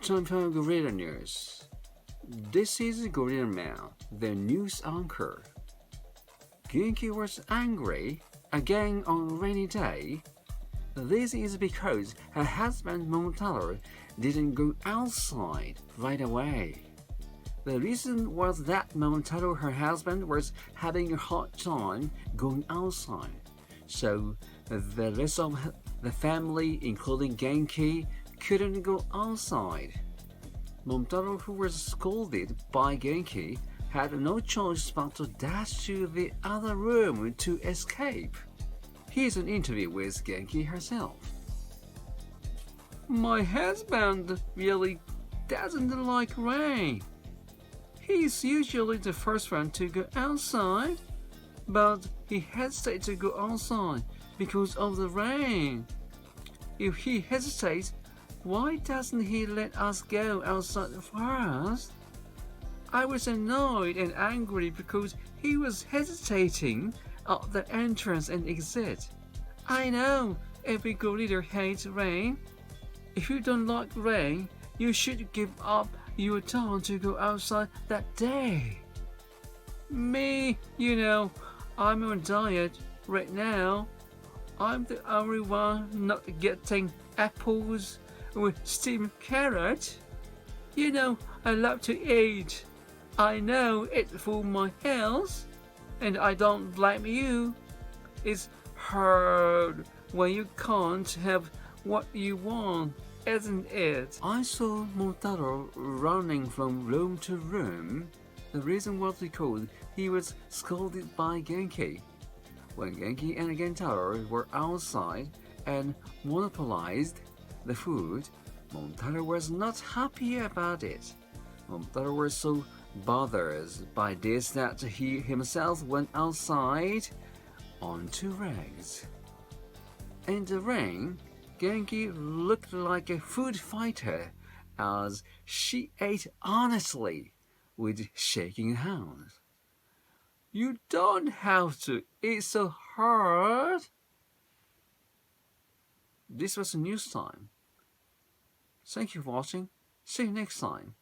Time for Gorilla News. This is Gorilla Man, the news anchor. Genki was angry again on a rainy day. This is because her husband Momotaro didn't go outside right away. The reason was that Momotaro, her husband, was having a hard time going outside. So the rest of the family, including Genki, couldn't go outside. Momotaro, who was scolded by Genki, had no choice but to dash to the other room to escape. Here's an interview with Genki herself. My husband really doesn't like rain. He's usually the first one to go outside, but he hesitates to go outside because of the rain. If he hesitates, why doesn't he let us go outside first? I was annoyed and angry because he was hesitating at the entrance and exit. I know every gorilla hates rain. If you don't like rain, you should give up your turn to go outside that day. Me, I'm on diet right now. I'm the only one not getting apples with steamed carrot. I love to eat. I know it's for my health, and I don't blame you. It's hard when you can't have what you want, isn't it? I saw Momotaro running from room to room. The reason was because he was scolded by Genki. When Genki and Kintaro were outside and monopolized the food, Momotaro was not happy about it. Momotaro was so bothered by this that he himself went outside onto rags. In the rain, Genki looked like a food fighter as she ate honestly with shaking hands. You don't have to eat so hard. This was news time. Thank you for watching. See you next time.